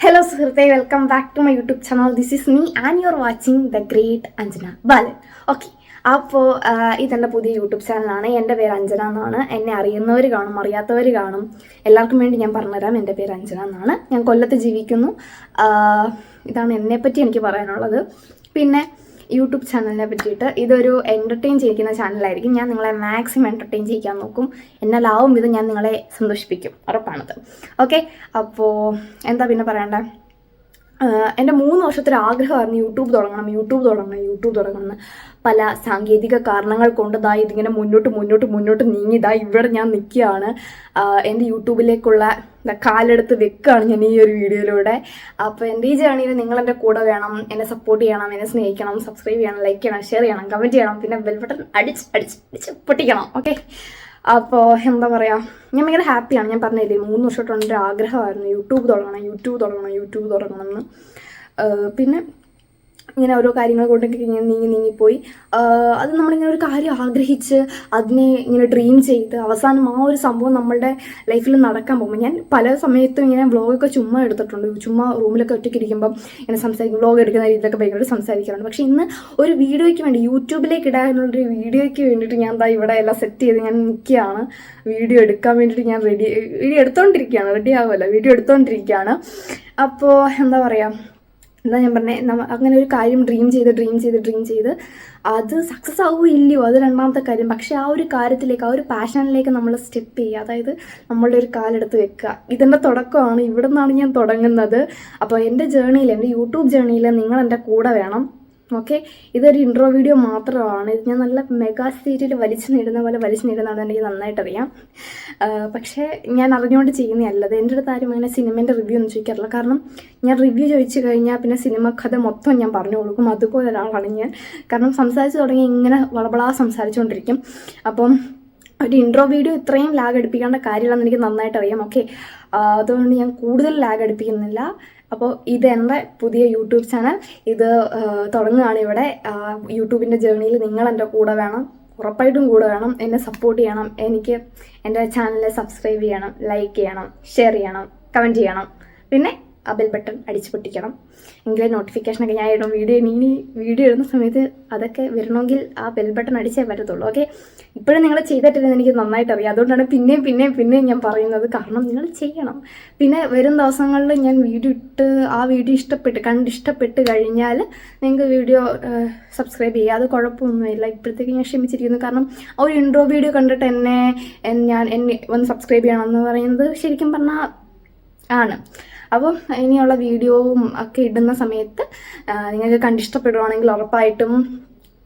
Hello സുഹൃത്തെ, welcome back to my YouTube channel. This is me and you are watching the great Anjana Balan. Okay, അപ്പോൾ ഇതെൻ്റെ പുതിയ YouTube ചാനലാണ്. എൻ്റെ പേര് അഞ്ജന എന്നാണ്. എന്നെ അറിയുന്നവർ കാണും, അറിയാത്തവർ കാണും. എല്ലാവർക്കും വേണ്ടി ഞാൻ പറഞ്ഞുതരാം. എൻ്റെ പേര് അഞ്ജന എന്നാണ്. ഞാൻ കൊല്ലത്ത് ജീവിക്കുന്നു. ഇതാണ് എന്നെപ്പറ്റി എനിക്ക് പറയാനുള്ളത്. പിന്നെ യൂട്യൂബ് ചാനലിനെ പറ്റിയിട്ട് ഇതൊരു എൻ്റർടൈൻ ചെയ്യിക്കുന്ന ചാനലായിരിക്കും. ഞാൻ നിങ്ങളെ മാക്സിമം എൻ്റർടൈൻ ചെയ്യിക്കാൻ നോക്കും. എന്നാലാവും ഇത് ഞാൻ നിങ്ങളെ സന്തോഷിപ്പിക്കും, ഉറപ്പാണത്. ഓക്കെ, അപ്പോൾ എന്താ പിന്നെ പറയണ്ടേ, എൻ്റെ 3 വർഷത്തൊരു ആഗ്രഹമായിരുന്നു യൂട്യൂബ് തുടങ്ങണം. പല സാങ്കേതിക കാരണങ്ങൾ കൊണ്ട് ഇതിങ്ങനെ മുന്നോട്ട് നീങ്ങി ഇവിടെ ഞാൻ നിൽക്കുകയാണ്. എൻ്റെ യൂട്യൂബിലേക്കുള്ള കാലെടുത്ത് വെക്കുകയാണ് ഞാൻ ഈ ഒരു വീഡിയോയിലൂടെ. അപ്പോൾ എൻ്റെ ഈ ജേണിയിൽ നിങ്ങളെൻ്റെ കൂടെ വേണം. എന്നെ സപ്പോർട്ട് ചെയ്യണം, എന്നെ സ്നേഹിക്കണം, സബ്സ്ക്രൈബ് ചെയ്യണം, ലൈക്ക് ചെയ്യണം, ഷെയർ ചെയ്യണം, കമൻറ്റ് ചെയ്യണം, പിന്നെ ബെൽ ബട്ടൺ അടിച്ച് പൊട്ടിക്കണം. ഓക്കെ, അപ്പോൾ എന്താ പറയുക, ഞാൻ ഭയങ്കര ഹാപ്പിയാണ്. ഞാൻ പറഞ്ഞില്ലേ, 3 വർഷമായിട്ട് എൻ്റെ ആഗ്രഹമായിരുന്നു യൂട്യൂബ് തുടങ്ങണം എന്ന്. പിന്നെ ഇങ്ങനെ ഓരോ കാര്യങ്ങൾ കൊണ്ടൊക്കെ ഇങ്ങനെ നീങ്ങിപ്പോയി. അത് നമ്മളിങ്ങനെ ഒരു കാര്യം ആഗ്രഹിച്ച് അതിനെ ഇങ്ങനെ ഡ്രീം ചെയ്ത് അവസാനം ആ ഒരു സംഭവം നമ്മളുടെ ലൈഫിൽ നടക്കാൻ പോകുമ്പോൾ, ഞാൻ പല സമയത്തും ഇങ്ങനെ വ്ളോഗൊക്കെ ചുമ്മാ എടുത്തിട്ടുണ്ട്. ചുമ്മാ റൂമിലൊക്കെ ഒറ്റയ്ക്ക് ഇരിക്കുമ്പം ഇങ്ങനെ സംസാരിക്കും, വ്ളോഗ് എടുക്കുന്ന രീതിയിലൊക്കെ ഭയങ്കര സംസാരിക്കാറുണ്ട്. പക്ഷേ ഇന്ന് ഒരു വീഡിയോയ്ക്ക് വേണ്ടി, യൂട്യൂബിലേക്ക് ഇടാനുള്ളൊരു വീഡിയോയ്ക്ക് വേണ്ടിയിട്ട് ഞാൻ ഇവിടെ എല്ലാം സെറ്റ് ചെയ്ത് ഞാൻ നിൽക്കുകയാണ്. വീഡിയോ എടുക്കാൻ വേണ്ടിയിട്ട് ഞാൻ വീഡിയോ എടുത്തുകൊണ്ടിരിക്കുകയാണ്. റെഡി ആവുമല്ലോ, വീഡിയോ എടുത്തുകൊണ്ടിരിക്കുകയാണ്. അപ്പോൾ എന്താ പറയുക, എന്താ ഞാൻ പറഞ്ഞത്, അങ്ങനെ ഒരു കാര്യം ഡ്രീം ചെയ്ത് അത് സക്സസ് ആവുമോ ഇല്ലയോ അത് രണ്ടാമത്തെ കാര്യം. പക്ഷേ ആ ഒരു കാര്യത്തിലേക്ക്, ആ ഒരു പാഷനിലേക്ക് നമ്മൾ സ്റ്റെപ്പ് ചെയ്യുക, അതായത് നമ്മളുടെ ഒരു കാലെടുത്ത് വെക്കുക. ഇതിൻ്റെ തുടക്കമാണ്. ഇവിടെ നിന്നാണ് ഞാൻ തുടങ്ങുന്നത്. അപ്പോൾ എൻ്റെ ജേണിയിൽ, എൻ്റെ യൂട്യൂബ് ജേണിയിൽ നിങ്ങൾ എൻ്റെ കൂടെ വേണം. ഓക്കെ, ഇതൊരു ഇൻട്രോ വീഡിയോ മാത്രമാണ്. ഇത് ഞാൻ നല്ല മെഗാ സീരിയൽ വലിച്ചു നേടുന്നതാണ് എനിക്ക് നന്നായിട്ടറിയാം. പക്ഷേ ഞാൻ അറിഞ്ഞുകൊണ്ട് ചെയ്യുന്നതല്ലത്. എൻ്റെ അടുത്ത് ആരും അങ്ങനെ സിനിമേൻ്റെ റിവ്യൂ ഒന്നും ചോദിക്കാറില്ല. കാരണം ഞാൻ റിവ്യൂ ചോദിച്ചു കഴിഞ്ഞാൽ പിന്നെ സിനിമ കഥ മൊത്തം ഞാൻ പറഞ്ഞു കൊടുക്കും. അതുപോലെ ഒരാളാണ് ഞാൻ. കാരണം സംസാരിച്ച് തുടങ്ങി ഇങ്ങനെ വളബളാ സംസാരിച്ചുകൊണ്ടിരിക്കും. അപ്പം ഒരു ഇൻട്രോ വീഡിയോ ഇത്രയും ലാഗ് അടുപ്പിക്കേണ്ട കാര്യമില്ലെന്ന് എനിക്ക് നന്നായിട്ട് അറിയാം. ഓക്കെ, അതുകൊണ്ട് ഞാൻ കൂടുതൽ ലാഗ് അടുപ്പിക്കുന്നില്ല. അപ്പോൾ ഇത് എൻ്റെ പുതിയ യൂട്യൂബ് ചാനൽ. ഇത് തുടങ്ങുകയാണ് ഇവിടെ. യൂട്യൂബിൻ്റെ ജേർണിയിൽ നിങ്ങൾ എൻ്റെ കൂടെ വേണം, ഉറപ്പായിട്ടും കൂടെ വേണം. എന്നെ സപ്പോർട്ട് ചെയ്യണം. എനിക്ക് എൻ്റെ ചാനലിനെ സബ്സ്ക്രൈബ് ചെയ്യണം, ലൈക്ക് ചെയ്യണം, ഷെയർ ചെയ്യണം, കമൻറ്റ് ചെയ്യണം, പിന്നെ ആ ബെൽ ബട്ടൺ അടിച്ച് പൊട്ടിക്കണം. എങ്കിലേ നോട്ടിഫിക്കേഷനൊക്കെ ഞാൻ ഇടും. വീഡിയോ ഇടുന്ന സമയത്ത് അതൊക്കെ വരണമെങ്കിൽ ആ ബെൽ ബട്ടൺ അടിച്ചേ പറ്റത്തുള്ളൂ. ഓക്കെ, ഇപ്പോഴും നിങ്ങൾ ചെയ്തിട്ടില്ലെന്ന് എനിക്ക് നന്നായിട്ട് അറിയാം. അതുകൊണ്ടാണ് പിന്നെയും ഞാൻ പറയുന്നത്. കാരണം നിങ്ങൾ ചെയ്യണം. പിന്നെ വരും ദിവസങ്ങളിൽ ഞാൻ ആ വീഡിയോ ഇഷ്ടപ്പെട്ട് കഴിഞ്ഞാൽ നിങ്ങൾക്ക് വീഡിയോ സബ്സ്ക്രൈബ് ചെയ്യുക. അത് കുഴപ്പമൊന്നുമില്ല. ഇപ്പോഴത്തേക്ക് ഞാൻ ക്ഷമിച്ചിരിക്കുന്നു. കാരണം ആ ഒരു ഇൻട്രോ വീഡിയോ കണ്ടിട്ട് എന്നെ വന്ന് സബ്സ്ക്രൈബ് ചെയ്യണം എന്ന് പറയുന്നത് ശരിക്കും പറഞ്ഞാൽ ആണ്. അപ്പം ഇനിയുള്ള വീഡിയോവും ഒക്കെ ഇടുന്ന സമയത്ത് നിങ്ങൾക്ക് കണ്ടിഷ്ടപ്പെടുവാണെങ്കിൽ ഉറപ്പായിട്ടും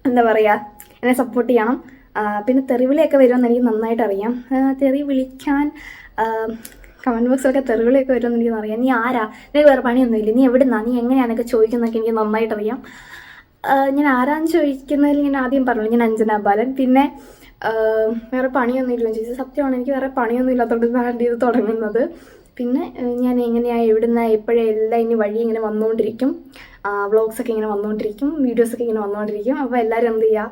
എന്താ പറയുക, എന്നെ സപ്പോർട്ട് ചെയ്യണം. പിന്നെ തെറിവിളിയൊക്കെ വരുമെന്ന് എനിക്ക് നന്നായിട്ട് അറിയാം. തെറി വിളിക്കാൻ കമൻറ്റ് ബോക്സിലൊക്കെ തെറിവിളിയൊക്കെ വരുമെന്ന് എനിക്ക് അറിയാം. നീ ആരാ, നിനക്ക് വേറെ പണിയൊന്നുമില്ല, നീ എവിടുന്നാ, നീ എങ്ങനെയാണെന്നൊക്കെ ചോദിക്കുന്നതൊക്കെ എനിക്ക് നന്നായിട്ടറിയാം. ഞാൻ ആരാന്ന് ചോദിക്കുന്നതിൽ ഞാൻ ആദ്യം പറഞ്ഞു, ഞാൻ അഞ്ജന ബാലൻ. പിന്നെ വേറെ പണിയൊന്നുമില്ല ചേച്ചി. സത്യമാണ്, എനിക്ക് വേറെ പണിയൊന്നും ഇല്ലാത്തതുകൊണ്ട് ഇത് തുടങ്ങുന്നത്. പിന്നെ ഞാൻ എങ്ങനെയാണ്, എവിടുന്ന, എപ്പോഴും എല്ലാം ഇനി വഴി ഇങ്ങനെ വന്നുകൊണ്ടിരിക്കും. വ്ളോഗ്സൊക്കെ ഇങ്ങനെ വന്നുകൊണ്ടിരിക്കും, വീഡിയോസൊക്കെ ഇങ്ങനെ വന്നുകൊണ്ടിരിക്കും. അപ്പോൾ എല്ലാവരും എന്ത് ചെയ്യുക,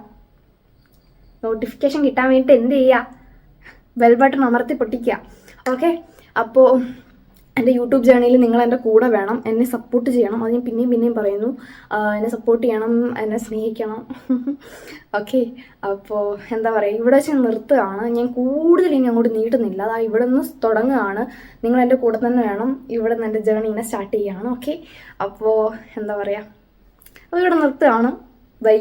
നോട്ടിഫിക്കേഷൻ കിട്ടാൻ വേണ്ടിയിട്ട് എന്ത് ചെയ്യുക, ബെൽ ബട്ടൺ അമർത്തി പൊട്ടിക്കുക. ഓക്കെ, അപ്പോൾ എൻ്റെ യൂട്യൂബ് ജേർണിയിൽ നിങ്ങൾ എൻ്റെ കൂടെ വേണം. എന്നെ സപ്പോർട്ട് ചെയ്യണം. അത് ഞാൻ പിന്നെയും പറയുന്നു. എന്നെ സപ്പോർട്ട് ചെയ്യണം, എന്നെ സ്നേഹിക്കണം. ഓക്കെ, അപ്പോൾ എന്താ പറയുക, ഇവിടെ വെച്ച് നിർത്തുകയാണ്. ഞാൻ കൂടുതൽ ഇനി അങ്ങോട്ട് നീട്ടുന്നില്ല. ഇവിടെ നിന്ന് തുടങ്ങുകയാണ്. നിങ്ങൾ എൻ്റെ കൂടെ തന്നെ വേണം. ഇവിടെ നിന്ന് എൻ്റെ ജേർണി ഇങ്ങനെ സ്റ്റാർട്ട് ചെയ്യുകയാണ്. ഓക്കെ, അപ്പോൾ എന്താ പറയുക, അപ്പോൾ ഇവിടെ നിർത്തുകയാണ്. ബൈ.